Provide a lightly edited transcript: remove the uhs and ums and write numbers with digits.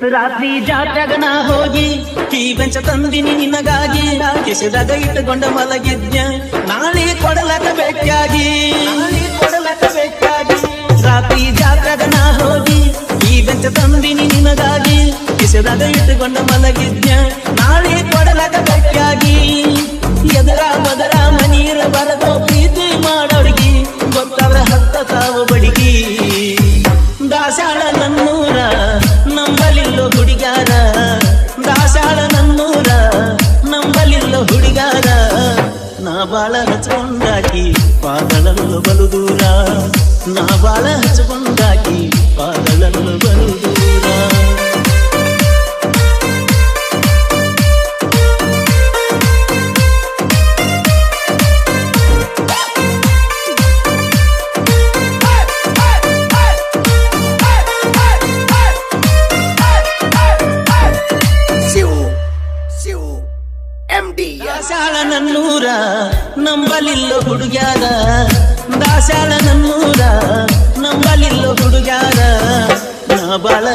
ರಾತ್ರಿ ಜಾತ್ರೆಗ ನಾ ಹೋಗಿ ಟೀ ಬೆಂಚ ತಂದಿನಿ ನಿನಗಾಗಿ ಕೆಸದಾಗ ಇಟ್ಟುಕೊಂಡ ಮಲಗಿದ್ಯ ನಾಳೆ ಕೊಡಲಕ ಬೇಕಾಗಿ ರಾತ್ರಿ ಜಾತ್ರೆಗ ನಾ ಹೋಗಿ ಟೀ ಬೆಂಚ ತಂದಿನಿ ನಿನಗಾಗಿ ಕೆಸದಾಗ ಇಟ್ಟುಕೊಂಡ ಮಲಗಿದ್ಯ ನಾಳೆ ಕೊಡಲಕ ಬೇಕಾಗಿ ಎದರ ಬದರ ಮನೀರ ಬರದೋ ಪ್ರೀತಿ ಮಾಡೋಡಿಗಿ ಗೊತ್ತಾದ್ರ ಹತ್ತ ತಾವು ಬಡಿಗಿ ದಾಸಾಳ ನನ್ನೂರ ನಂಬಲಿಲ್ಲೋ ಹುಡುಗಾರ ದಾಸಾಳ ನನ್ನೂರ ನಂಬಲಿಲ್ಲೋ ಹುಡುಗಾರ ನಾ ಬಾಳ ಹಚ್ಕೊಂಡಾಕಿ ಪಾದಳಲ್ಲು ಬಲು ದೂರ ನಾ ಬಾಳ ಹಚ್ಕೊಂಡಾಕಿ ಪಾದಳಲ್ಲು ಬಲು ದೂರ ದಾಸಾಳ ನನ್ನೂರ ನಂಬಲಿಲ್ಲೋ ಹುಡುಗ್ಯಾರ ದಾಸಾಳ ನನ್ನೂರ ನಂಬಲಿಲ್ಲೋ ಹುಡುಗ್ಯಾರ ನಾ ಬಾಳ